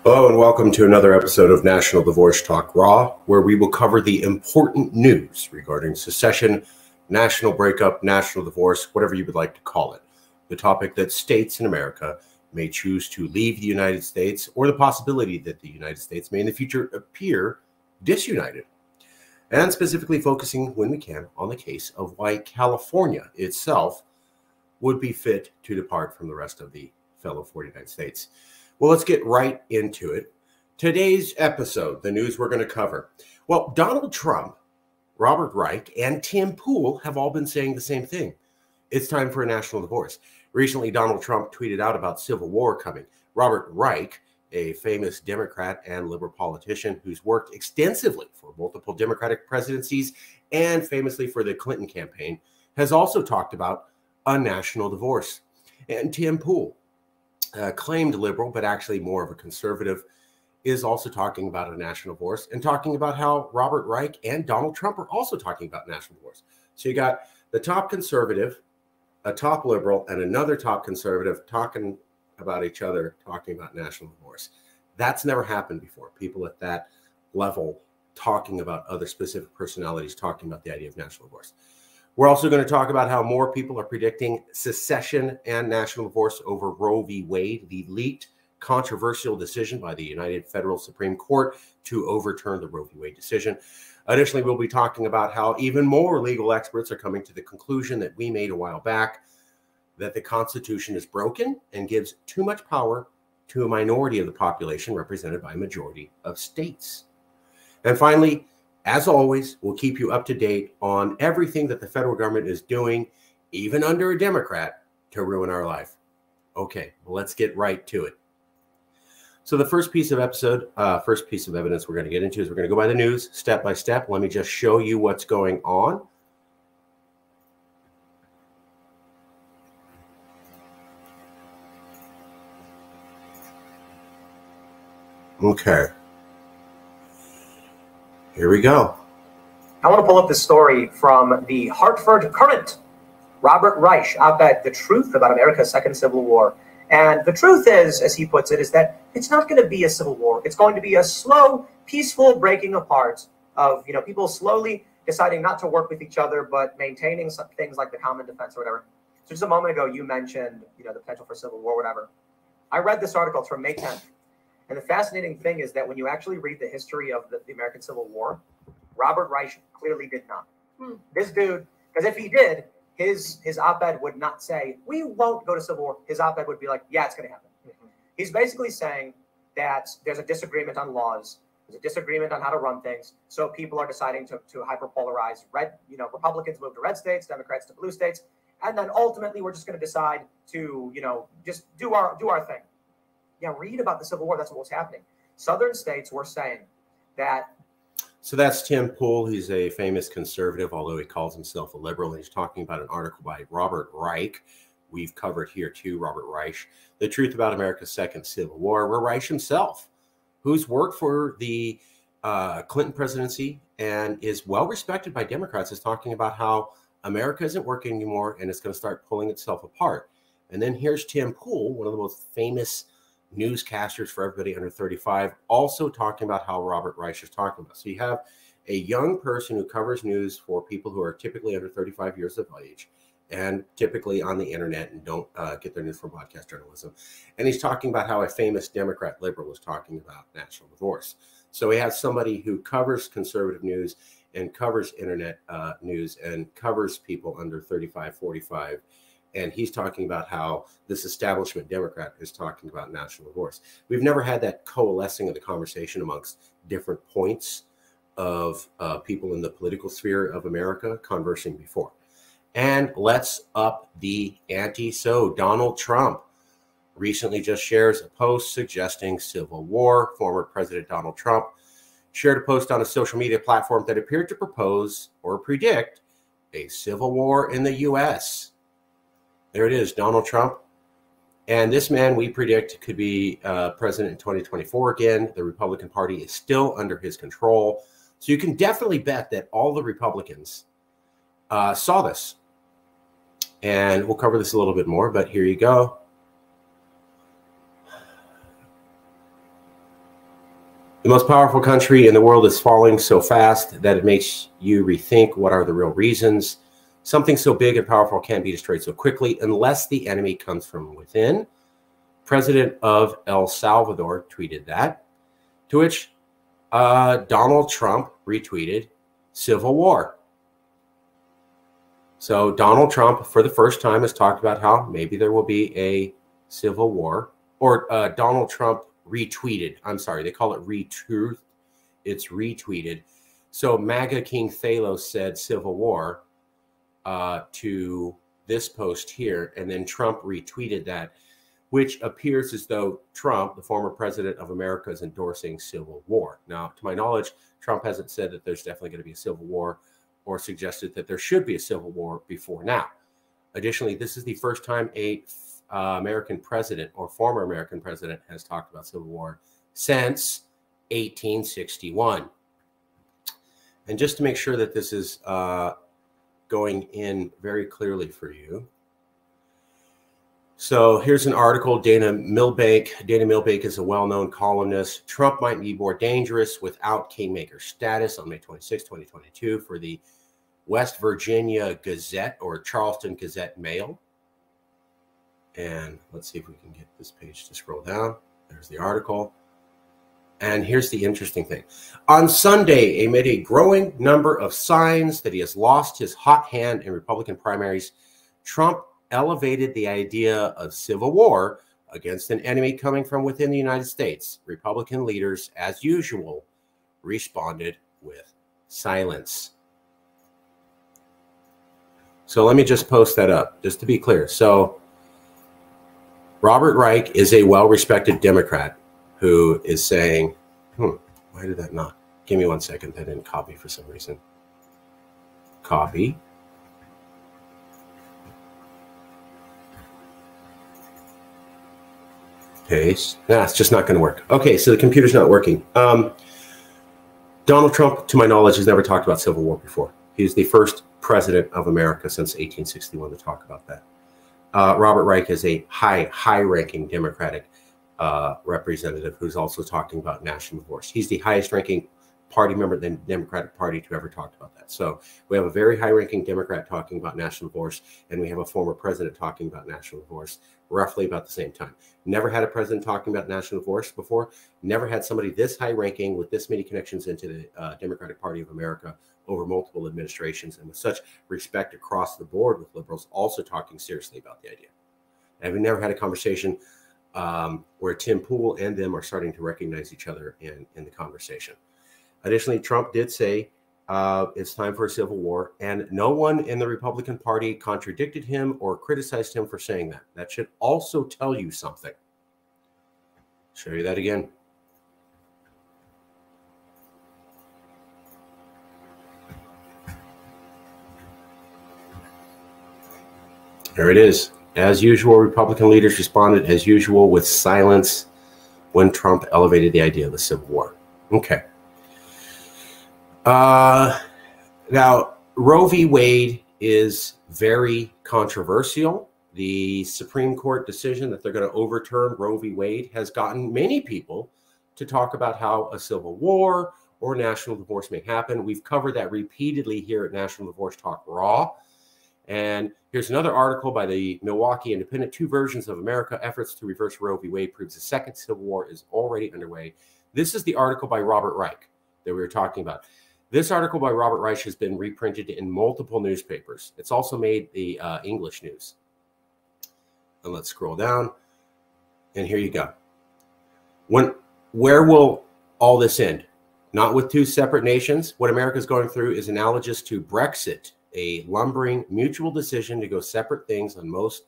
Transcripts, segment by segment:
Hello and welcome to another episode of National Divorce Talk Raw, where we will cover the important news regarding secession, national breakup, national divorce, whatever you would like to call it. The topic that states in America may choose to leave the United States, or the possibility that the United States may in the future appear disunited. And specifically focusing, when we can, on the case of why California itself would be fit to depart from the rest of the fellow 49 states. Well, let's get right into it. Today's episode, the news we're going to cover. Well, Donald Trump, Robert Reich, and Tim Pool have all been saying the same thing. It's time for a national divorce. Recently, Donald Trump tweeted out about civil war coming. Robert Reich, a famous Democrat and liberal politician who's worked extensively for multiple Democratic presidencies and famously for the Clinton campaign, has also talked about a national divorce. And Tim Pool, claimed liberal, but actually more of a conservative, is also talking about a national divorce and talking about how Robert Reich and Donald Trump are also talking about national divorce. So you got the top conservative, a top liberal, and another top conservative talking about each other, talking about national divorce. That's never happened before. People at that level talking about other specific personalities, talking about the idea of national divorce. We're also going to talk about how more people are predicting secession and national divorce over Roe v. Wade, the leaked controversial decision by the United Federal Supreme Court to overturn the Roe v. Wade decision. Additionally, we'll be talking about how even more legal experts are coming to the conclusion that we made a while back, that the Constitution is broken and gives too much power to a minority of the population represented by a majority of states. And finally, as always, we'll keep you up to date on everything that the federal government is doing, even under a Democrat, to ruin our life. Okay, well, let's get right to it. So the first piece of evidence we're going to get into is we're going to go by the news step by step. Let me just show you what's going on. Okay. Here we go. I want to pull up this story from the Hartford Courant. Robert Reich op-ed, The Truth About America's Second Civil War. And the truth is, as he puts it, is that it's not going to be a civil war. It's going to be a slow, peaceful breaking apart of, people slowly deciding not to work with each other, but maintaining some things like the common defense or whatever. So just a moment ago, you mentioned, the potential for civil war, whatever. I read this article. It's from May 10th. And the fascinating thing is that when you actually read the history of the American Civil War, Robert Reich clearly did not. This dude, because if he did, his op-ed would not say, we won't go to civil war. His op-ed would be like, yeah, it's going to happen. He's basically saying that there's a disagreement on laws. There's a disagreement on how to run things. So people are deciding to hyperpolarize. Republicans move to red states, Democrats to blue states. And then ultimately, we're just going to decide to, just do our thing. Yeah, read about the Civil War. That's what was happening. Southern states were saying that. So that's Tim Pool. He's a famous conservative, although he calls himself a liberal. And he's talking about an article by Robert Reich. We've covered here too, Robert Reich, The Truth About America's Second Civil War, where Reich himself, who's worked for the Clinton presidency and is well respected by Democrats, is talking about how America isn't working anymore and it's going to start pulling itself apart. And then here's Tim Pool, one of the most famous newscasters for everybody under 35, also talking about how Robert Reich is talking about. So you have a young person who covers news for people who are typically under 35 years of age and typically on the internet and don't get their news from broadcast journalism. And he's talking about how a famous Democrat liberal was talking about national divorce. So we have somebody who covers conservative news and covers internet news and covers people under 35, 45. And he's talking about how this establishment Democrat is talking about national divorce. We've never had that coalescing of the conversation amongst different points of people in the political sphere of America conversing before. And let's up the ante. So Donald Trump recently just shares a post suggesting civil war. Former President Donald Trump shared a post on a social media platform that appeared to propose or predict a civil war in the U.S. There it is, Donald Trump. And this man, we predict, could be president in 2024 again. The Republican Party is still under his control. So you can definitely bet that all the Republicans saw this. And we'll cover this a little bit more, but here you go. The most powerful country in the world is falling so fast that it makes you rethink what are the real reasons. Something so big and powerful can't be destroyed so quickly unless the enemy comes from within. President of El Salvador tweeted that, to which Donald Trump retweeted civil war. So Donald Trump, for the first time, has talked about how maybe there will be a civil war. Or Donald Trump retweeted. I'm sorry, they call it retweet. It's retweeted. So MAGA King Thalos said civil war to this post here, and then Trump retweeted that, which appears as though Trump, the former president of America, is endorsing civil war. Now, to my knowledge, Trump hasn't said that there's definitely going to be a civil war or suggested that there should be a civil war before now. Additionally, this is the first time a American president or former American president has talked about civil war since 1861. And just to make sure that this is going in very clearly for you. So here's an article, Dana Milbank. Dana Milbank is a well-known columnist. Trump might be more dangerous without kingmaker status on May 26, 2022 for the West Virginia Gazette or Charleston Gazette Mail. And let's see if we can get this page to scroll down. There's the article. And here's the interesting thing. On Sunday, amid a growing number of signs that he has lost his hot hand in Republican primaries, Trump elevated the idea of civil war against an enemy coming from within the United States. Republican leaders, as usual, responded with silence. So let me just post that up, just to be clear. So Robert Reich is a well-respected Democrat who is saying, why did that not? Give me 1 second. That didn't copy for some reason. Copy. Paste. It's just not going to work. Okay, so the computer's not working. Donald Trump, to my knowledge, has never talked about civil war before. He's the first president of America since 1861 to talk about that. Robert Reich is a high-ranking Democratic representative who's also talking about national divorce. He's the highest-ranking party member in the Democratic Party to ever talk about that. So we have a very high-ranking Democrat talking about national divorce, and we have a former president talking about national divorce roughly about the same time. Never had a president talking about national divorce before. Never had somebody this high-ranking with this many connections into the Democratic Party of America over multiple administrations and with such respect across the board with liberals also talking seriously about the idea. And we've never had a conversation where Tim Pool and them are starting to recognize each other in the conversation. Additionally, Trump did say it's time for a civil war, and no one in the Republican Party contradicted him or criticized him for saying that. That should also tell you something. Show you that again. There it is. As usual, Republican leaders responded as usual with silence when Trump elevated the idea of the Civil War. Okay. Now, Roe v. Wade is very controversial. The Supreme Court decision that they're going to overturn Roe v. Wade has gotten many people to talk about how a civil war or national divorce may happen. We've covered that repeatedly here at National Divorce Talk Raw. And here's another article by the Milwaukee Independent. Two versions of America. Efforts to reverse Roe v. Wade proves the second civil war is already underway. This is the article by Robert Reich that we were talking about. This article by Robert Reich has been reprinted in multiple newspapers. It's also made the English news. And let's scroll down. And here you go. Where will all this end? Not with two separate nations. What America is going through is analogous to Brexit, a lumbering mutual decision to go separate ways on most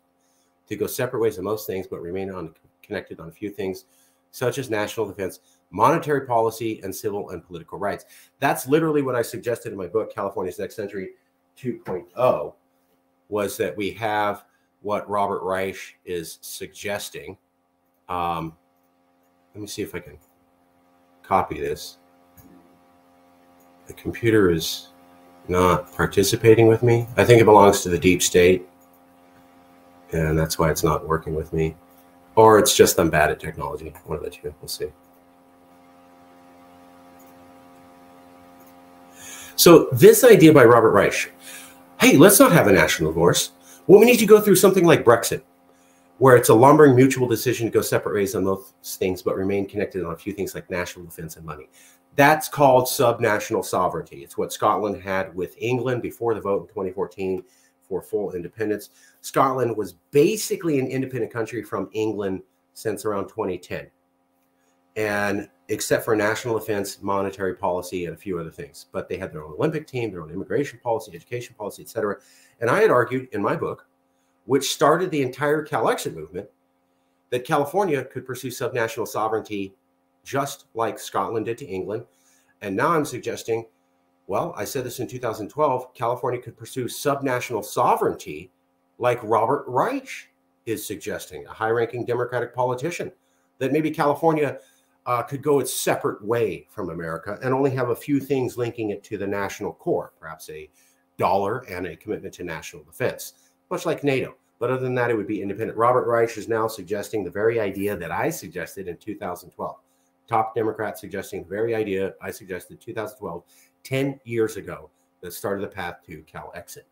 things, but remain connected on a few things, such as national defense, monetary policy, and civil and political rights. That's literally what I suggested in my book, California's Next Century 2.0, was that we have what Robert Reich is suggesting. Let me see if I can copy this. The computer is not participating with me. I think it belongs to the deep state, and that's why it's not working with me. Or it's just I'm bad at technology. One of the two. We'll see. So this idea by Robert Reich, hey, let's not have a national divorce. Well, we need to go through something like Brexit, where it's a lumbering mutual decision to go separate ways on most things, but remain connected on a few things like national defense and money. That's called subnational sovereignty. It's what Scotland had with England before the vote in 2014 for full independence. Scotland was basically an independent country from England since around 2010. And except for national defense, monetary policy, and a few other things. But they had their own Olympic team, their own immigration policy, education policy, etc. And I had argued in my book, which started the entire Cal-Exit movement, that California could pursue subnational sovereignty just like Scotland did to England. And now I'm suggesting, well, I said this in 2012, California could pursue subnational sovereignty like Robert Reich is suggesting, a high-ranking Democratic politician, that maybe California could go its separate way from America and only have a few things linking it to the national core, perhaps a dollar and a commitment to national defense, much like NATO. But other than that, it would be independent. Robert Reich is now suggesting the very idea that I suggested in 2012. Top Democrat suggesting the very idea I suggested in 2012, 10 years ago, that started the path to Cal-Exit.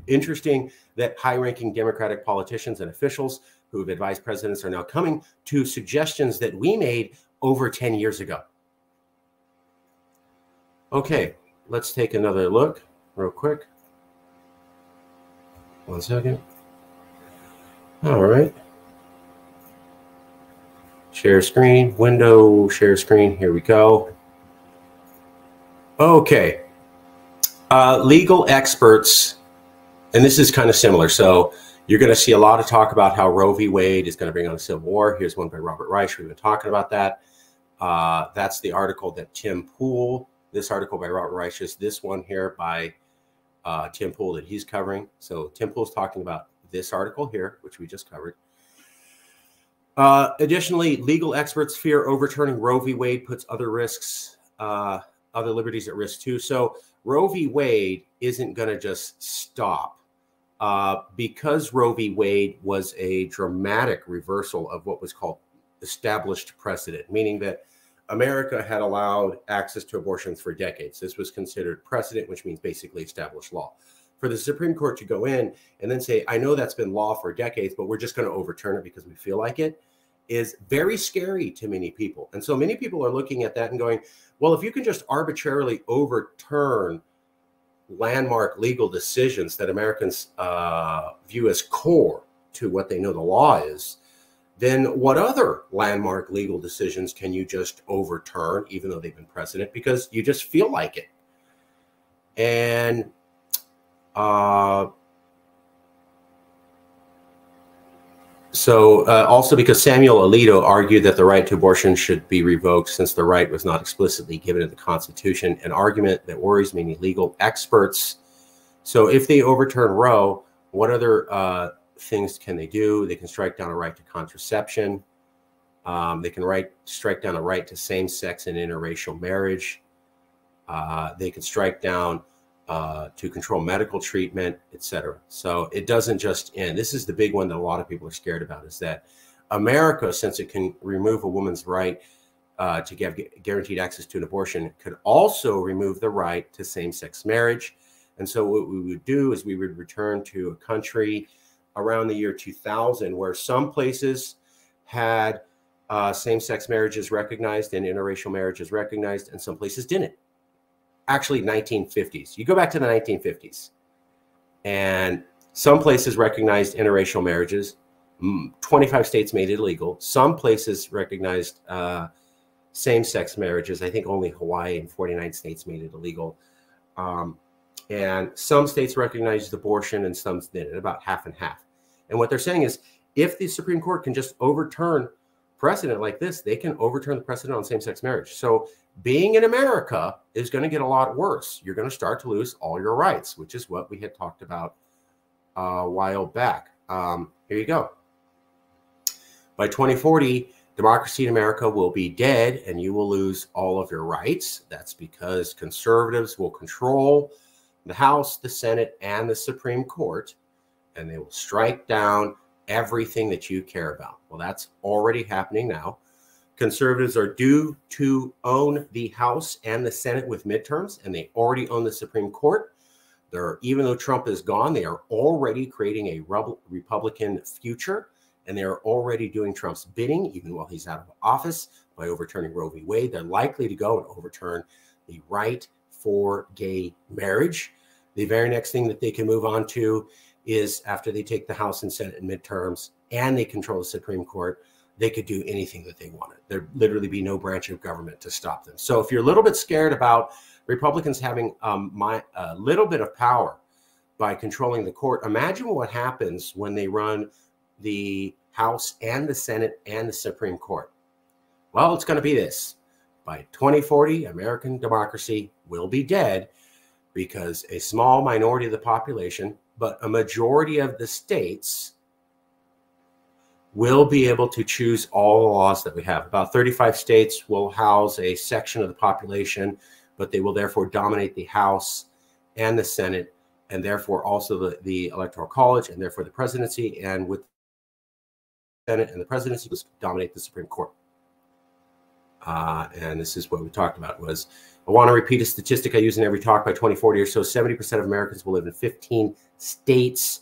Interesting that high-ranking Democratic politicians and officials who have advised presidents are now coming to suggestions that we made over 10 years ago. Okay, let's take another look real quick. 1 second. All right. Share screen, window, share screen. Here we go. Okay. Legal experts, and this is kind of similar. So you're going to see a lot of talk about how Roe v. Wade is going to bring on a civil war. Here's one by Robert Reich. We've been talking about that. That's the article that Tim Pool, this article by Robert Reich is this one here by Tim Pool that he's covering. So Tim Pool's talking about this article here, which we just covered. Additionally, legal experts fear overturning Roe v. Wade puts other liberties at risk too. So Roe v. Wade isn't going to just stop because Roe v. Wade was a dramatic reversal of what was called established precedent, meaning that America had allowed access to abortions for decades. This was considered precedent, which means basically established law. For the Supreme Court to go in and then say, I know that's been law for decades, but we're just going to overturn it because we feel like it, is very scary to many people. And so many people are looking at that and going, well, if you can just arbitrarily overturn landmark legal decisions that Americans view as core to what they know the law is, then what other landmark legal decisions can you just overturn, even though they've been precedent, because you just feel like it? And also because Samuel Alito argued that the right to abortion should be revoked since the right was not explicitly given in the Constitution, an argument that worries many legal experts. So if they overturn Roe, what other things can they do? They can strike down a right to contraception. They can strike down a right to same-sex and interracial marriage. They can strike down to control medical treatment, etc. So it doesn't just end. This is the big one that a lot of people are scared about, is that America, since it can remove a woman's right to get guaranteed access to an abortion, could also remove the right to same-sex marriage. And so what we would do is we would return to a country around the year 2000 where some places had same-sex marriages recognized and interracial marriages recognized, and some places didn't. Actually, 1950s. You go back to the 1950s, and some places recognized interracial marriages. 25 states made it illegal. Some places recognized same-sex marriages. I think only Hawaii and 49 states made it illegal. And some states recognized abortion and some didn't, about half and half. And what they're saying is, if the Supreme Court can just overturn precedent like this, they can overturn the precedent on same-sex marriage. So being in America is going to get a lot worse. You're going to start to lose all your rights, which is what we had talked about a while back. Here you go. By 2040, democracy in America will be dead and you will lose all of your rights. That's because conservatives will control the House, the Senate, and the Supreme Court, and they will strike down everything that you care about. Well, that's already happening now. Conservatives are due to own the House and the Senate with midterms, and they already own the Supreme Court. Even though Trump is gone, they are already creating a Republican future, and they are already doing Trump's bidding, even while he's out of office, by overturning Roe v. Wade. They're likely to go and overturn the right for gay marriage. The very next thing that they can move on to is, after they take the House and Senate in midterms and they control the Supreme Court, they could do anything that they wanted. There'd literally be no branch of government to stop them. So if you're a little bit scared about Republicans having a little bit of power by controlling the court, imagine what happens when they run the House and the Senate and the Supreme Court. Well, it's going to be this. By 2040, American democracy will be dead, because a small minority of the population, but a majority of the states, will be able to choose all the laws that we have. About 35 states will house a section of the population, but they will therefore dominate the House and the Senate, and therefore also the Electoral College, and therefore the presidency. And with the Senate and the presidency, will dominate the Supreme Court. And this is what we talked about. I want to repeat a statistic I use in every talk. By 2040 or so, 70% of Americans will live in 15 states,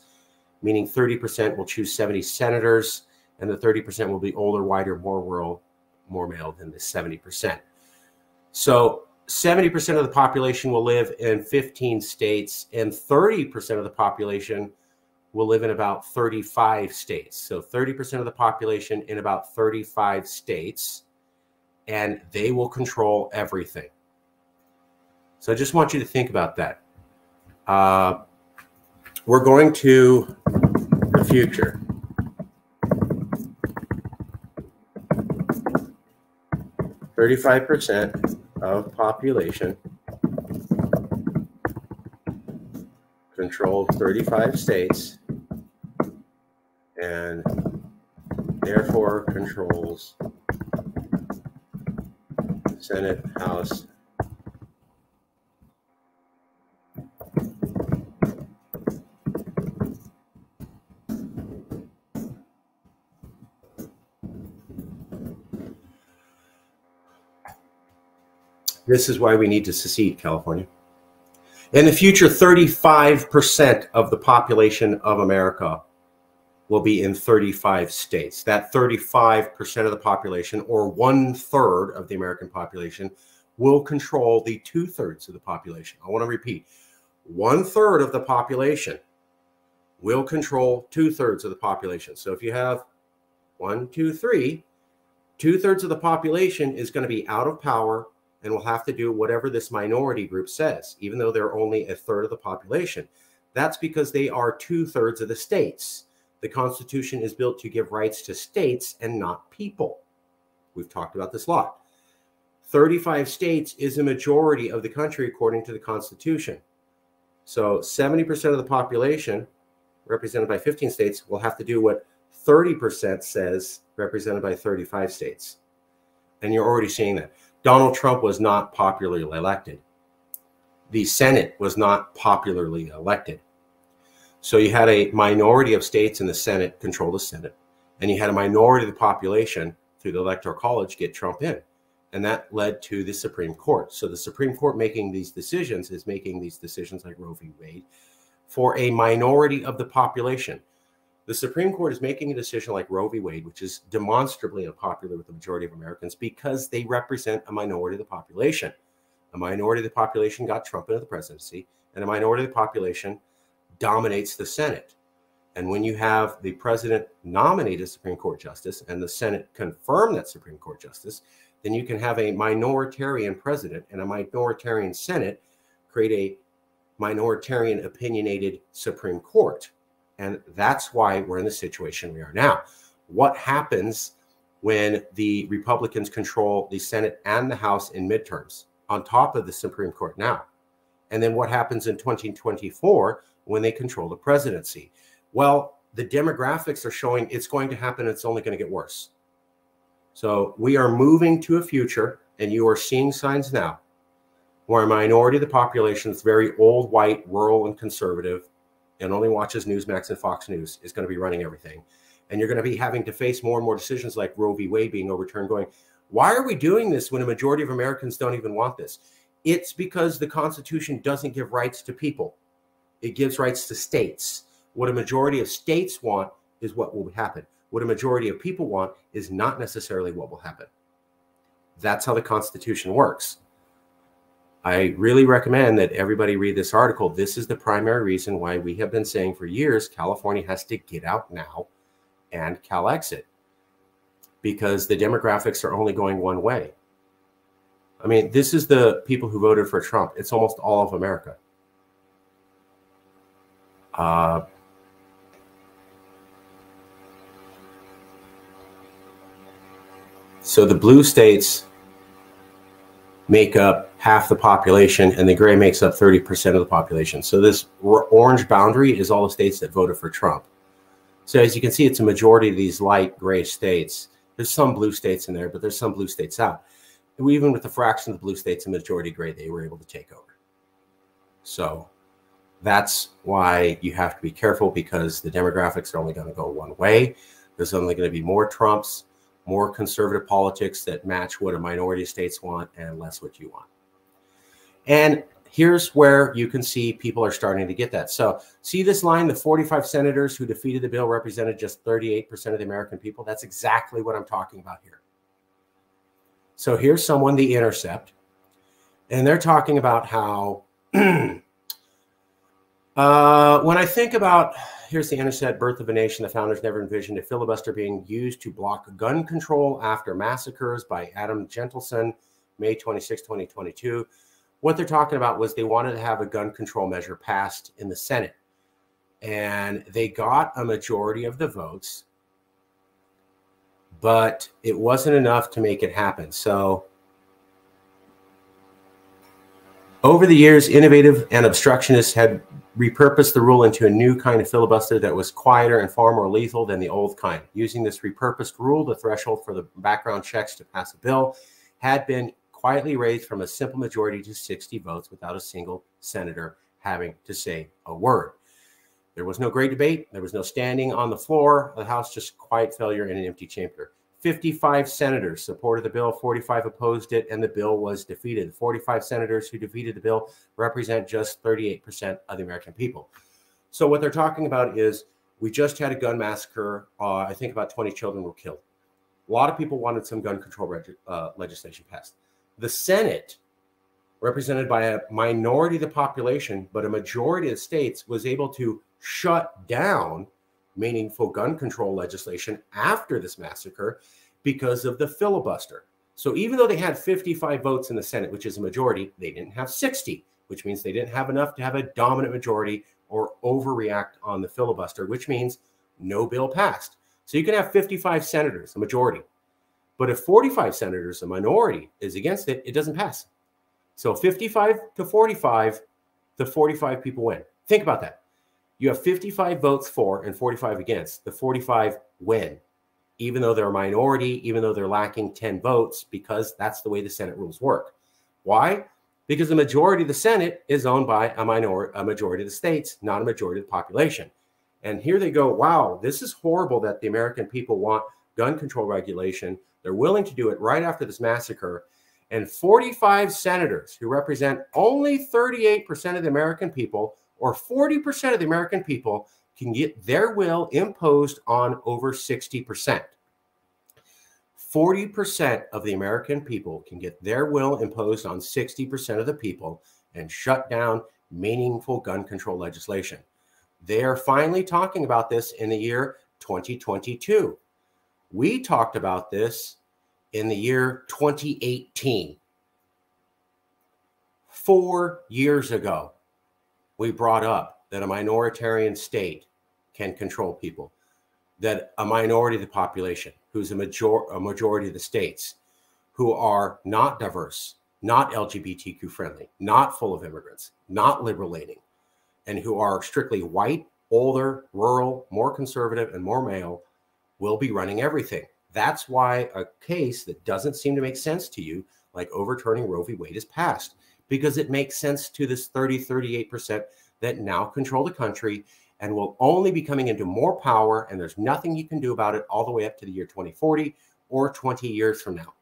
meaning 30% will choose 70 senators, and the 30% will be older, whiter, more rural, more male than the 70%. So 70% of the population will live in 15 states, and 30% of the population will live in about 35 states. So 30% of the population in about 35 states, and they will control everything. So I just want you to think about that. We're going to the future. "35% of population controlled 35 states and therefore controls Senate, House, This is why we need to secede, California. In the future, 35% of the population of America will be in 35 states. That 35% of the population, or 1/3 of the American population, will control the 2/3 of the population. I want to repeat, 1/3 of the population will control 2/3 of the population. So if you have 1, 2, 3, 2/3 of the population is going to be out of power and will have to do whatever this minority group says, even though they're only 1/3 of the population. That's because they are 2/3 of the states. The Constitution is built to give rights to states and not people. We've talked about this a lot. 35 states is a majority of the country according to the Constitution. So 70% of the population, represented by 15 states, will have to do what 30% says, represented by 35 states. And you're already seeing that. Donald Trump was not popularly elected. The Senate was not popularly elected. So you had a minority of states in the Senate control the Senate, and you had a minority of the population through the Electoral College get Trump in. And that led to the Supreme Court. So the Supreme Court making these decisions is making these decisions like Roe v. Wade for a minority of the population. The Supreme Court is making a decision like Roe v. Wade, which is demonstrably unpopular with the majority of Americans because they represent a minority of the population. A minority of the population got Trump into the presidency, and a minority of the population dominates the Senate. And when you have the president nominate a Supreme Court justice and the Senate confirm that Supreme Court justice, then you can have a minoritarian president and a minoritarian Senate create a minoritarian opinionated Supreme Court. And that's why we're in the situation we are now. What happens when the Republicans control the Senate and the House in midterms on top of the Supreme Court now? And then what happens in 2024 when they control the presidency? Well, the demographics are showing it's going to happen. It's only going to get worse. So we are moving to a future, and you are seeing signs now, where a minority of the population is very old, white, rural, and conservative, and only watches Newsmax and Fox News, is going to be running everything. And you're going to be having to face more and more decisions like Roe v. Wade being overturned, going, Why are we doing this when a majority of Americans don't even want this? It's because the Constitution doesn't give rights to people. It gives rights to states. What a majority of states want is what will happen. What a majority of people want is not necessarily what will happen. That's how the Constitution works. I really recommend that everybody read this article. This is the primary reason why we have been saying for years, California has to get out now and Cal exit, because the demographics are only going one way. I mean, this is the people who voted for Trump. It's almost all of America. So the blue states make up half the population, and the gray makes up 30% of the population. So this orange boundary is all the states that voted for Trump. So as you can see, it's a majority of these light gray states. There's some blue states in there, but there's some blue states out. And even with the fraction of the blue states and majority gray, they were able to take over. So that's why you have to be careful, because the demographics are only going to go one way. There's only going to be more Trumps, more conservative politics that match what a minority of states want, and less what you want. And here's where you can see people are starting to get that. So see this line, the 45 senators who defeated the bill represented just 38% of the American people. That's exactly what I'm talking about here. So here's someone, The Intercept, and they're talking about how when I think about, here's The Intercept, Birth of a Nation, the founders never envisioned a filibuster being used to block gun control after massacres, by Adam Gentleson, May 26, 2022. What they're talking about was they wanted to have a gun control measure passed in the Senate, and they got a majority of the votes, but it wasn't enough to make it happen. So over the years, innovative and obstructionists had repurposed the rule into a new kind of filibuster that was quieter and far more lethal than the old kind. Using this repurposed rule, the threshold for the background checks to pass a bill had been quietly raised from a simple majority to 60 votes without a single senator having to say a word. There was no great debate. There was no standing on the floor. The House just quiet failure in an empty chamber. 55 senators supported the bill, 45 opposed it, and the bill was defeated. The 45 senators who defeated the bill represent just 38% of the American people. So what they're talking about is, we just had a gun massacre. I think about 20 children were killed. A lot of people wanted some gun control legislation passed. The Senate, represented by a minority of the population, but a majority of the states, was able to shut down meaningful gun control legislation after this massacre because of the filibuster. So even though they had 55 votes in the Senate, which is a majority, they didn't have 60, which means they didn't have enough to have a dominant majority or overreact on the filibuster, which means no bill passed. So you can have 55 senators, a majority. But if 45 senators, a minority, is against it, it doesn't pass. So 55 to 45, the 45 people win. Think about that. You have 55 votes for and 45 against. The 45 win, even though they're a minority, even though they're lacking 10 votes, because that's the way the Senate rules work. Why? Because the majority of the Senate is owned by a majority of the states, not a majority of the population. And here they go, wow, this is horrible that the American people want gun control regulation. They're willing to do it right after this massacre. And 45 senators who represent only 38% of the American people, or 40% of the American people, can get their will imposed on over 60%. 40% of the American people can get their will imposed on 60% of the people and shut down meaningful gun control legislation. They are finally talking about this in the year 2022. We talked about this in the year 2018. 4 years ago, we brought up that a minoritarian state can control people, that a minority of the population, who's a majority of the states, who are not diverse, not LGBTQ friendly, not full of immigrants, not liberal leaning, and who are strictly white, older, rural, more conservative, and more male, will be running everything. That's why a case that doesn't seem to make sense to you, like overturning Roe v. Wade, is passed, because it makes sense to this 38% that now control the country and will only be coming into more power, and there's nothing you can do about it all the way up to the year 2040 or 20 years from now.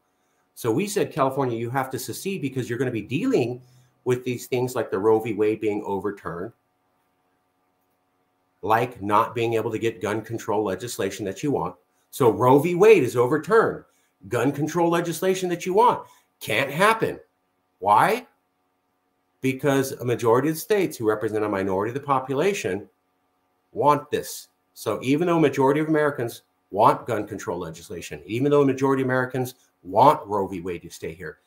So we said, California, you have to secede because you're going to be dealing with these things like the Roe v. Wade being overturned, like not being able to get gun control legislation that you want. So Roe v. Wade is overturned. Gun control legislation that you want can't happen. Why? Because a majority of the states who represent a minority of the population want this. So even though a majority of Americans want gun control legislation, even though a majority of Americans want Roe v. Wade to stay here,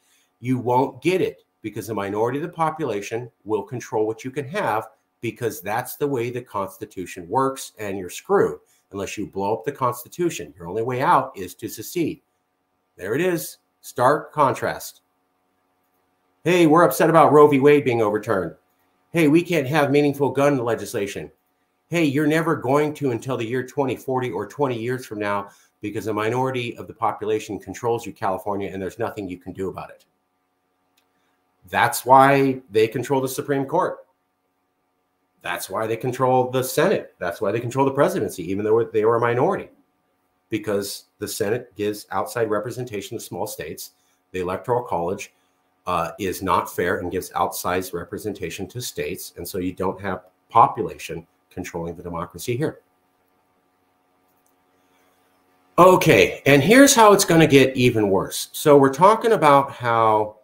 you won't get it because the minority of the population will control what you can have, because that's the way the Constitution works, and you're screwed unless you blow up the Constitution. Your only way out is to secede. There it is. Stark contrast. Hey, we're upset about Roe v. Wade being overturned. Hey, we can't have meaningful gun legislation. Hey, you're never going to until the year 2040 or 20 years from now, because a minority of the population controls you, California, and there's nothing you can do about it. That's why they control the Supreme Court. That's why they control the Senate. That's why they control the presidency, even though they were a minority, because the Senate gives outside representation to small states. The Electoral College is not fair and gives outsized representation to states. And so you don't have population controlling the democracy here. Okay, and here's how it's going to get even worse. So we're talking about how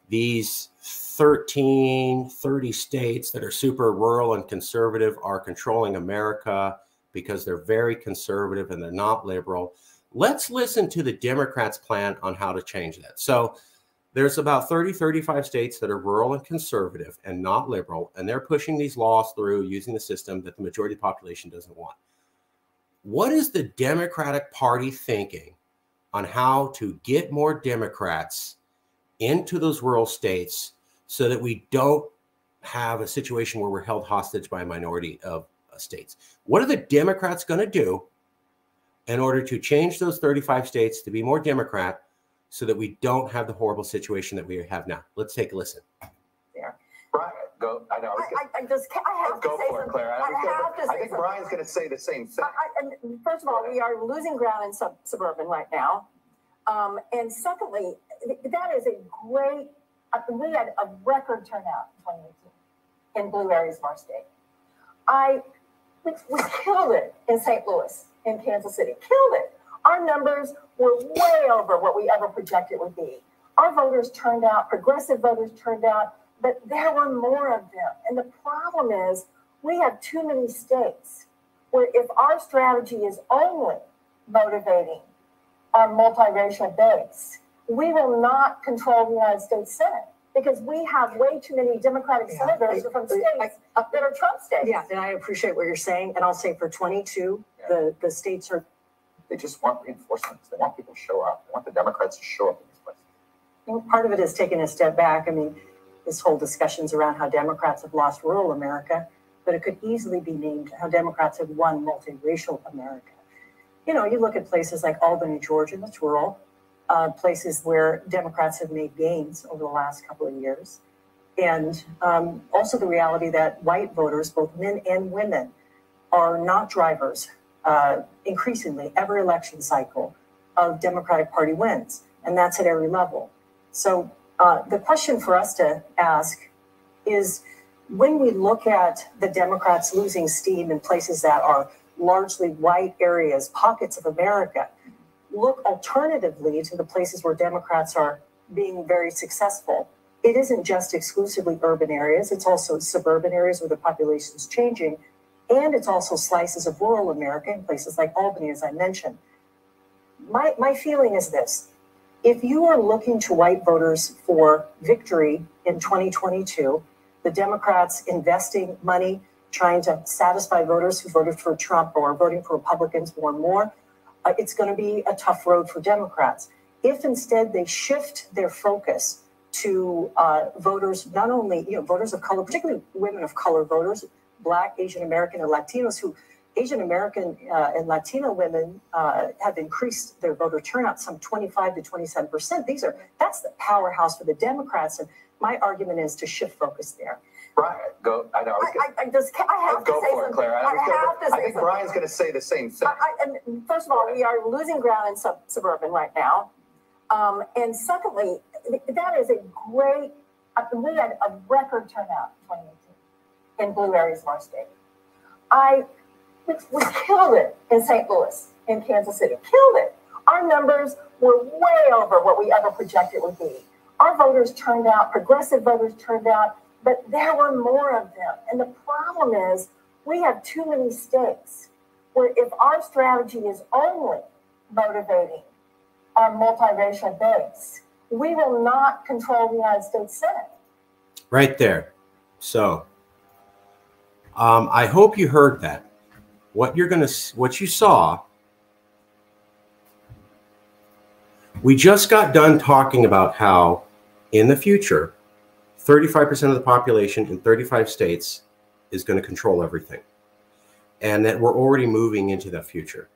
these 30 states that are super rural and conservative are controlling America because they're very conservative and they're not liberal. Let's listen to the Democrats' plan on how to change that. So there's about 35 states that are rural and conservative and not liberal, and they're pushing these laws through using the system that the majority of the population doesn't want. What is the Democratic Party thinking on how to get more Democrats into those rural states so that we don't have a situation where we're held hostage by a minority of states? What are the Democrats going to do in order to change those 35 states to be more Democrat so that we don't have the horrible situation that we have now? Let's take a listen. Yeah. Brian, go. I know. I have go to say for it, Claire. I think Brian's going to say the same thing. First of all, we are losing ground in suburban right now. And secondly, that is a great, we had a record turnout in 2018 in blue areas of our state. We killed it in St. Louis, in Kansas City, killed it. Our numbers were way over what we ever projected would be. Our voters turned out, progressive voters turned out, but there were more of them. And the problem is we have too many states where if our strategy is only motivating our multiracial base, we will not control the United States Senate because we have way too many Democratic senators from states that are Trump states. Yeah, and I appreciate what you're saying. And I'll say for 22, the states are... They just want reinforcements. They want people to show up. They want the Democrats to show up in these places. Well, part of it is taking a step back. I mean, this whole discussion's around how Democrats have lost rural America, but it could easily be named how Democrats have won multiracial America. You know, you look at places like Albany, Georgia, that's rural, places where Democrats have made gains over the last couple of years. And also the reality that white voters, both men and women, are not drivers increasingly every election cycle of Democratic Party wins. And that's at every level. So the question for us to ask is, when we look at the Democrats losing steam in places that are largely white areas, pockets of America, look alternatively to the places where Democrats are being very successful. It isn't just exclusively urban areas. It's also suburban areas where the population is changing. And it's also slices of rural America in places like Albany, as I mentioned. My feeling is this. If you are looking to white voters for victory in 2022, the Democrats investing money, trying to satisfy voters who voted for Trump or are voting for Republicans more and more, it's going to be a tough road for Democrats. If instead they shift their focus to voters, not only voters of color, particularly women of color voters, Black, Asian American, and Latinos, who Asian American and Latino women have increased their voter turnout some 25 to 27%. That's the powerhouse for the Democrats, and my argument is to shift focus there. Brian, go. I know. I have to say something. Claire. I think Brian's going to say the same thing. And first of all, we are losing ground in suburban right now. And secondly, that is a great, we had a record turnout in 2018 in blue areas of our state. We killed it in St. Louis, in Kansas City, killed it. Our numbers were way over what we ever projected would be. Our voters turned out, progressive voters turned out, but there were more of them. And the problem is we have too many states where if our strategy is only motivating our multiracial base, we will not control the United States Senate. Right there. So I hope you heard that. What you saw, we just got done talking about how in the future, 35% of the population in 35 states is going to control everything. And that we're already moving into the future.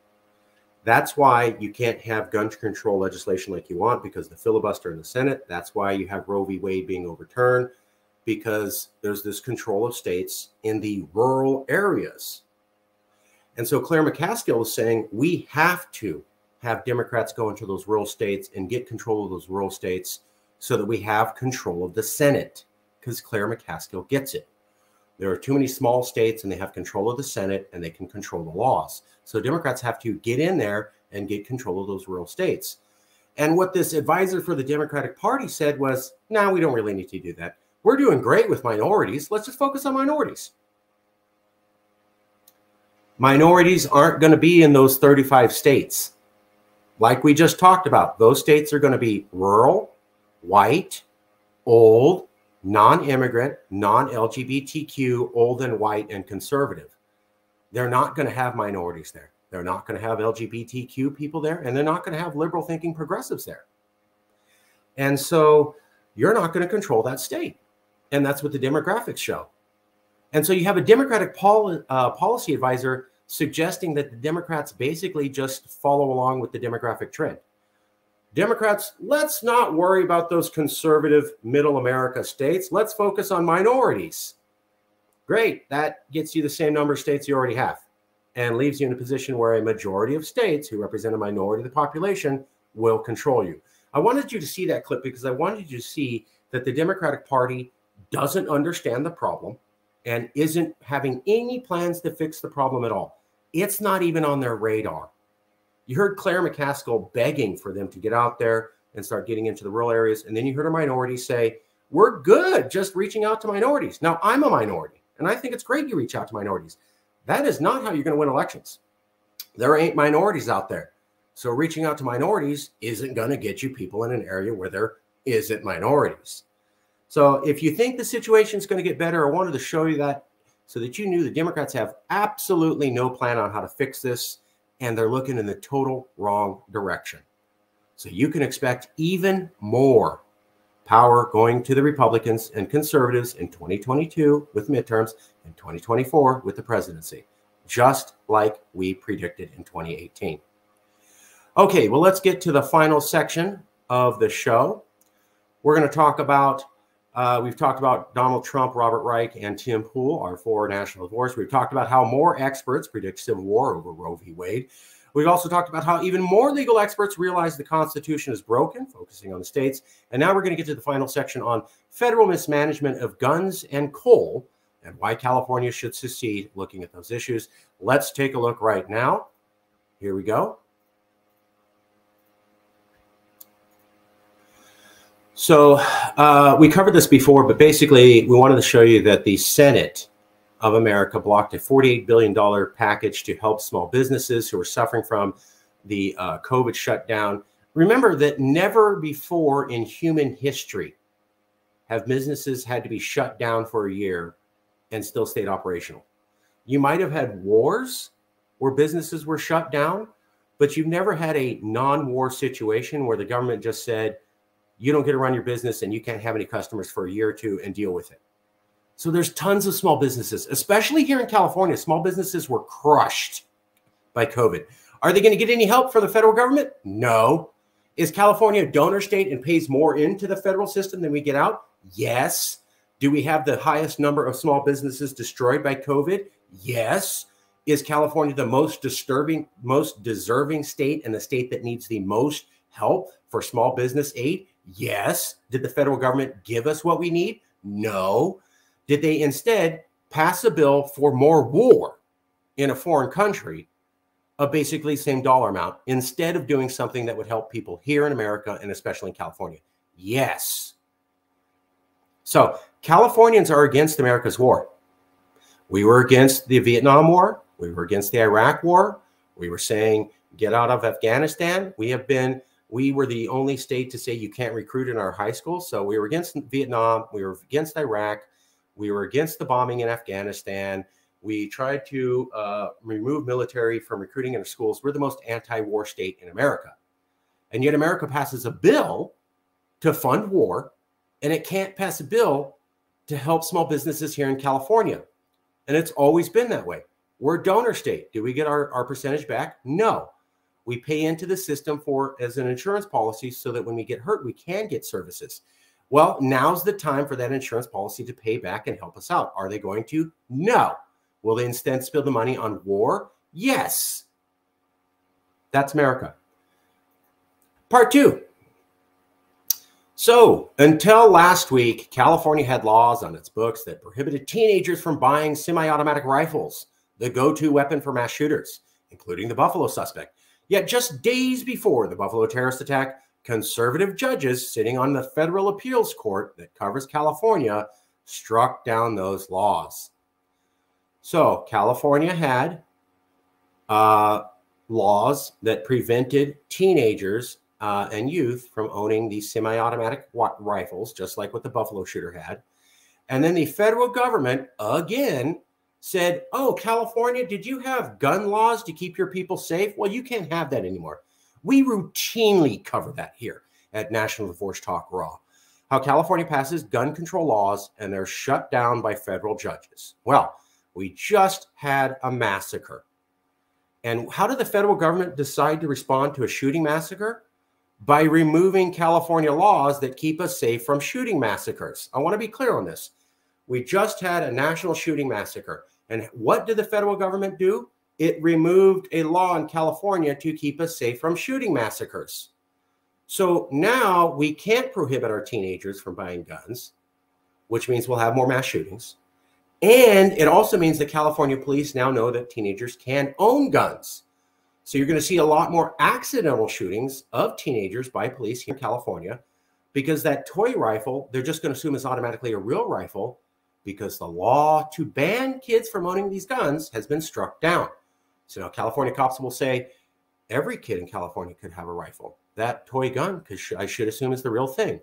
That's why you can't have gun control legislation like you want, because the filibuster in the Senate. That's why you have Roe v. Wade being overturned, because there's this control of states in the rural areas. And so Claire McCaskill is saying we have to have Democrats go into those rural states and get control of those rural states so that we have control of the Senate, because Claire McCaskill gets it. There are too many small states and they have control of the Senate and they can control the laws. So Democrats have to get in there and get control of those rural states. And what this advisor for the Democratic Party said was, no, we don't really need to do that. We're doing great with minorities. Let's just focus on minorities. Minorities aren't going to be in those 35 states. Like we just talked about, those states are going to be rural, white, old, non-immigrant, non-LGBTQ, old and white and conservative. They're not going to have minorities there. They're not going to have LGBTQ people there, and they're not going to have liberal thinking progressives there. And so you're not going to control that state. And that's what the demographics show. And so you have a Democratic policy advisor suggesting that the Democrats basically just follow along with the demographic trend. Democrats, let's not worry about those conservative middle America states. Let's focus on minorities. Great. That gets you the same number of states you already have and leaves you in a position where a majority of states who represent a minority of the population will control you. I wanted you to see that clip because I wanted you to see that the Democratic Party doesn't understand the problem and isn't having any plans to fix the problem at all. It's not even on their radar. You heard Claire McCaskill begging for them to get out there and start getting into the rural areas. And then you heard a minority say, we're good just reaching out to minorities. Now, I'm a minority, and I think it's great you reach out to minorities. That is not how you're going to win elections. There ain't minorities out there. So reaching out to minorities isn't going to get you people in an area where there isn't minorities. So if you think the situation is going to get better, I wanted to show you that so that you knew the Democrats have absolutely no plan on how to fix this, and they're looking in the total wrong direction. So you can expect even more power going to the Republicans and conservatives in 2022 with midterms and 2024 with the presidency, just like we predicted in 2018. Okay, well, let's get to the final section of the show. We're going to talk about we've talked about Donald Trump, Robert Reich, and Tim Pool, our four national divorce. We've talked about how more experts predict civil war over Roe v. Wade. We've also talked about how even more legal experts realize the Constitution is broken, focusing on the states. And now we're going to get to the final section on federal mismanagement of guns and coal and why California should secede, looking at those issues. Let's take a look right now. Here we go. So we covered this before, but basically we wanted to show you that the Senate of America blocked a $48 billion package to help small businesses who are suffering from the COVID shutdown. Remember that never before in human history have businesses had to be shut down for a year and still stayed operational. You might have had wars where businesses were shut down, but you've never had a non-war situation where the government just said, you don't get to run your business and you can't have any customers for a year or two and deal with it. So there's tons of small businesses, especially here in California. Small businesses were crushed by COVID. Are they going to get any help from the federal government? No. Is California a donor state and pays more into the federal system than we get out? Yes. Do we have the highest number of small businesses destroyed by COVID? Yes. Is California the most deserving state and the state that needs the most help for small business aid? Yes. Did the federal government give us what we need? No. Did they instead pass a bill for more war in a foreign country of basically the same dollar amount instead of doing something that would help people here in America and especially in California? Yes. So Californians are against America's war. We were against the Vietnam War. We were against the Iraq War. We were saying, get out of Afghanistan. We were the only state to say you can't recruit in our high school. So we were against Vietnam. We were against Iraq. We were against the bombing in Afghanistan. We tried to remove military from recruiting in our schools. We're the most anti-war state in America. And yet America passes a bill to fund war, and it can't pass a bill to help small businesses here in California. And it's always been that way. We're a donor state. Do we get our percentage back? No. We pay into the system as an insurance policy so that when we get hurt, we can get services. Well, now's the time for that insurance policy to pay back and help us out. Are they going to? No. Will they instead spill the money on war? Yes. That's America. Part 2. So, until last week, California had laws on its books that prohibited teenagers from buying semi-automatic rifles, the go-to weapon for mass shooters, including the Buffalo suspect. Yet just days before the Buffalo terrorist attack, conservative judges sitting on the federal appeals court that covers California struck down those laws. So California had laws that prevented teenagers and youth from owning these semi-automatic rifles, just like what the Buffalo shooter had. And then the federal government, again, said, oh, California, did you have gun laws to keep your people safe? Well, you can't have that anymore. We routinely cover that here at National Divorce Talk Raw, how California passes gun control laws and they're shut down by federal judges. Well, we just had a massacre. And how did the federal government decide to respond to a shooting massacre? By removing California laws that keep us safe from shooting massacres. I want to be clear on this. We just had a national shooting massacre. And what did the federal government do? It removed a law in California to keep us safe from shooting massacres. So now we can't prohibit our teenagers from buying guns, which means we'll have more mass shootings. And it also means that California police now know that teenagers can own guns. So you're going to see a lot more accidental shootings of teenagers by police here in California because that toy rifle, they're just going to assume is automatically a real rifle because the law to ban kids from owning these guns has been struck down. So now California cops will say every kid in California could have a rifle. That toy gun, because I should assume is the real thing.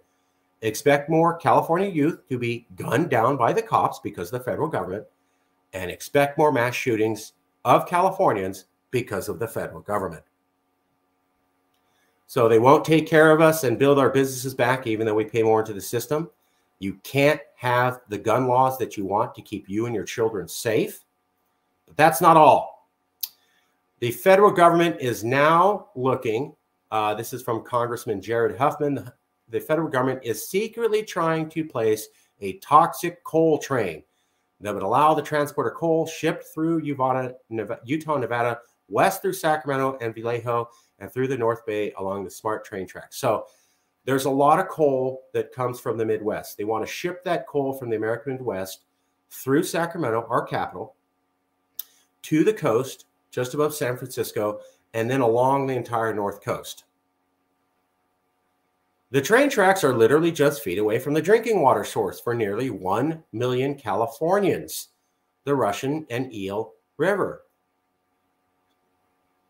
Expect more California youth to be gunned down by the cops because of the federal government, and expect more mass shootings of Californians because of the federal government. So they won't take care of us and build our businesses back even though we pay more into the system. You can't have the gun laws that you want to keep you and your children safe. But that's not all. The federal government is now looking, this is from Congressman Jared Huffman, the federal government is secretly trying to place a toxic coal train that would allow the transport of coal shipped through Utah, Nevada, west through Sacramento and Vallejo, and through the North Bay along the SMART train tracks. So there's a lot of coal that comes from the Midwest. They want to ship that coal from the American Midwest through Sacramento, our capital, to the coast, just above San Francisco, and then along the entire North Coast. The train tracks are literally just feet away from the drinking water source for nearly 1 million Californians, the Russian and Eel River.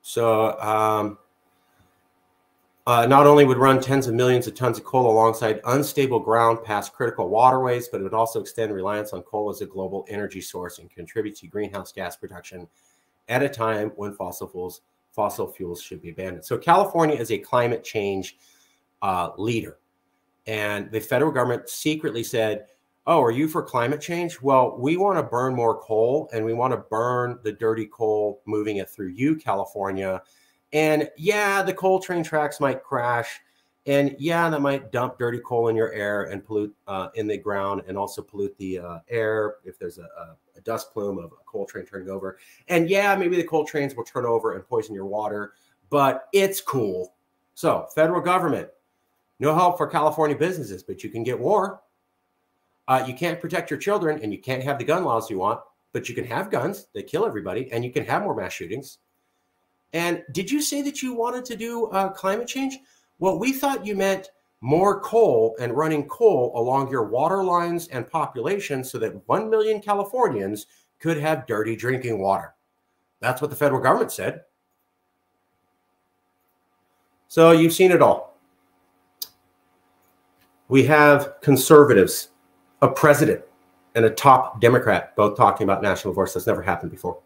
So not only would run tens of millions of tons of coal alongside unstable ground past critical waterways, but it would also extend reliance on coal as a global energy source and contribute to greenhouse gas production at a time when fossil fuels should be abandoned. So California is a climate change leader. And the federal government secretly said, oh, are you for climate change? Well, we want to burn more coal and we want to burn the dirty coal, moving it through you, California. And yeah, the coal train tracks might crash. And yeah, that might dump dirty coal in your air and pollute in the ground and also pollute the air if there's a dust plume of a coal train turning over. And yeah, maybe the coal trains will turn over and poison your water, but it's cool. So federal government, No help for California businesses, but you can get war. You can't protect your children, and you can't have the gun laws you want, but you can have guns that kill everybody, and you can have more mass shootings. And did you say that you wanted to do climate change? Well, we thought you meant more coal and running coal along your water lines and population so that 1 million Californians could have dirty drinking water. That's what the federal government said. So you've seen it all. We have conservatives, a president, and a top Democrat both talking about national divorce. That's never happened before.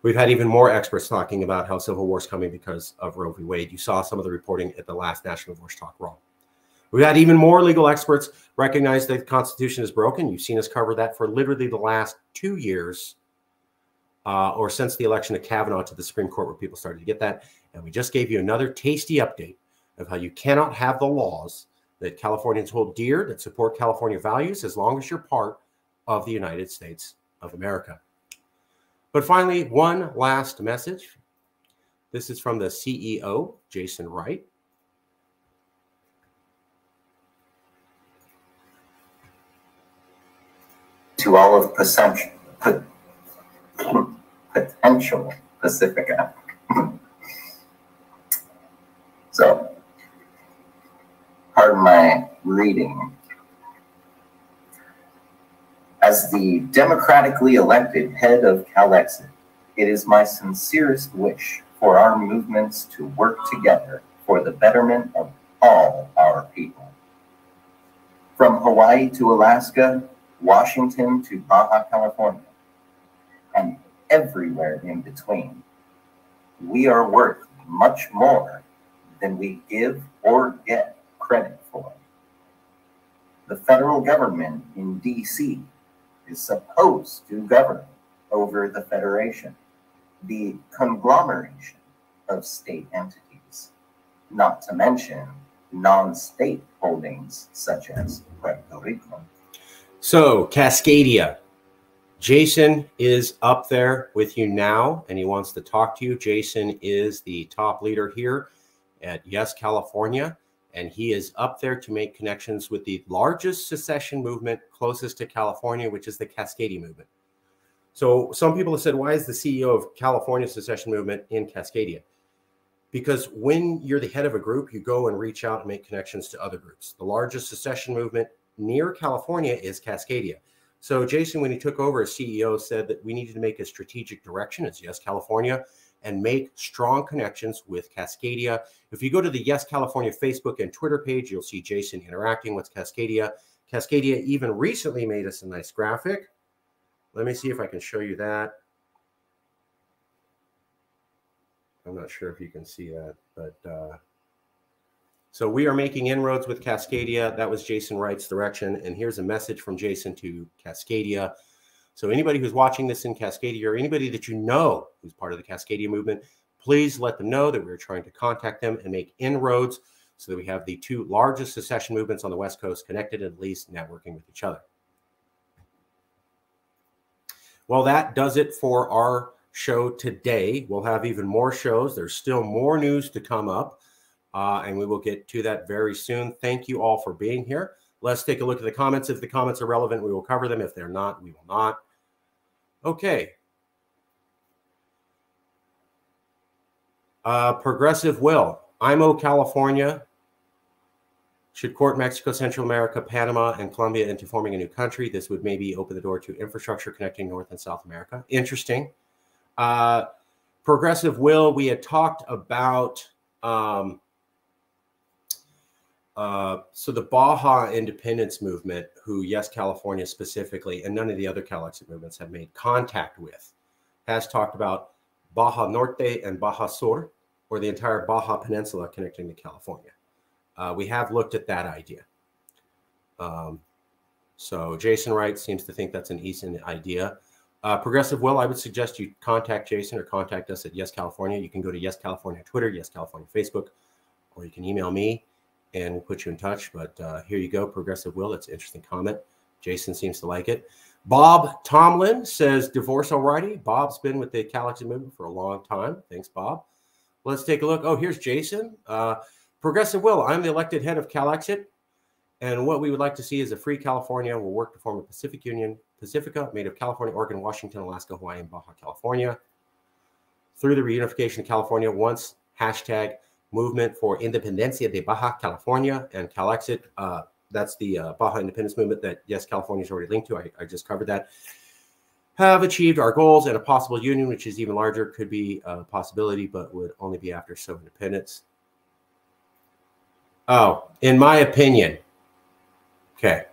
We've had even more experts talking about how civil war is coming because of Roe v. Wade. You saw some of the reporting at the last National Divorce Talk Raw. We've had even more legal experts recognize that the Constitution is broken. You've seen us cover that for literally the last 2 years or since the election of Kavanaugh to the Supreme Court, where people started to get that. And we just gave you another tasty update of how you cannot have the laws that Californians hold dear, that support California values, as long as you're part of the United States of America. But finally, one last message. This is from the CEO, Jason Reich. To all of potential Pacifica. So, pardon my reading. As the democratically elected head of CalExit, it is my sincerest wish for our movements to work together for the betterment of all our people. From Hawaii to Alaska, Washington to Baja California, and everywhere in between, we are worth much more than we give or get credit for. The federal government in D.C. is supposed to govern over the federation, the conglomeration of state entities, not to mention non-state holdings such as Puerto Rico. So, Cascadia. Jason is up there with you now, and he wants to talk to you. Jason is the top leader here at Yes California, and he is up there to make connections with the largest secession movement closest to California, which is the Cascadia movement. So some people have said, why is the CEO of California secession movement in Cascadia? Because when you're the head of a group, you go and reach out and make connections to other groups. The largest secession movement near California is Cascadia. So Jason, when he took over as CEO, said that we needed to make a strategic direction as Yes California and make strong connections with Cascadia. If you go to the Yes California Facebook and Twitter page, you'll see Jason interacting with Cascadia. Cascadia even recently made us a nice graphic. Let me see if I can show you that. I'm not sure if you can see that, but so we are making inroads with Cascadia. That was Jason Wright's direction. And here's a message from Jason to Cascadia. So anybody who's watching this in Cascadia, or anybody that you know who's part of the Cascadia movement, please let them know that we're trying to contact them and make inroads so that we have the two largest secession movements on the West Coast connected, at least networking with each other. Well, that does it for our show today. We'll have even more shows. There's still more news to come up, and we will get to that very soon. Thank you all for being here. Let's take a look at the comments. If the comments are relevant, we will cover them. If they're not, we will not. Okay. Progressive Will. IMO California should court Mexico, Central America, Panama, and Colombia into forming a new country. This would maybe open the door to infrastructure connecting North and South America. Interesting. Progressive Will, we had talked about, so the Baja independence movement, who Yes California specifically, and none of the other CalExit movements have made contact with, has talked about Baja Norte and Baja Sur, or the entire Baja Peninsula connecting to California. We have looked at that idea. So Jason Wright seems to think that's an decent idea. Progressive Will, I would suggest you contact Jason or contact us at Yes California. You can go to Yes California Twitter, Yes California Facebook, or you can email me and we'll put you in touch. But here you go, Progressive Will. That's an interesting comment. Jason seems to like it. Bob Tomlin says, divorce already. Bob's been with the CalExit movement for a long time. Thanks, Bob. Let's take a look. Oh, here's Jason. Progressive Will, I'm the elected head of CalExit, and what we would like to see is a free California. We'll work to form a Pacific Union, Pacifica, made of California, Oregon, Washington, Alaska, Hawaii, and Baja California. Through the reunification of California, once hashtag movement for Independencia de Baja California and CalExit. That's the Baja Independence Movement that, yes, California is already linked to. I just covered that. Have achieved our goals, and a possible union, which is even larger, could be a possibility, but would only be after some independence. Oh, in my opinion. Okay.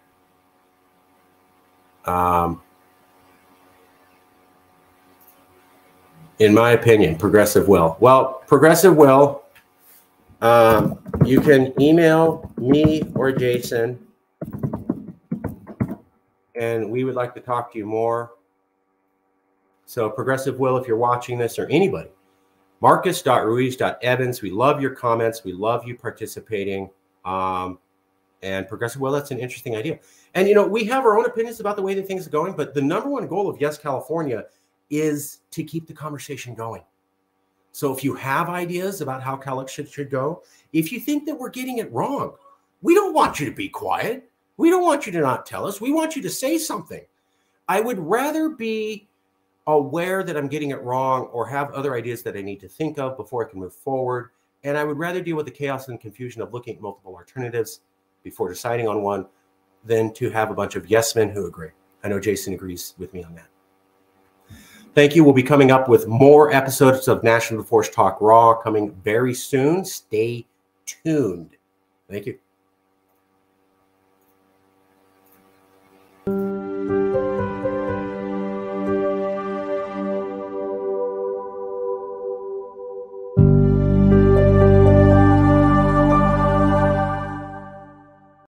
In my opinion, Progressive Will. Well, Progressive Will, you can email me or Jason, and we would like to talk to you more. So Progressive Will, if you're watching this, or anybody, Marcus.Ruiz.Evans. We love your comments. We love you participating. And Progressive Will, that's an interesting idea. And, you know, we have our own opinions about the way that things are going, but the number one goal of Yes California is to keep the conversation going. So if you have ideas about how CalExit should go, if you think that we're getting it wrong, we don't want you to be quiet. We don't want you to not tell us. We want you to say something. I would rather be aware that I'm getting it wrong or have other ideas that I need to think of before I can move forward. And I would rather deal with the chaos and confusion of looking at multiple alternatives before deciding on one than to have a bunch of yes men who agree. I know Jason agrees with me on that. Thank you. We'll be coming up with more episodes of National Divorce Talk Raw coming very soon. Stay tuned. Thank you.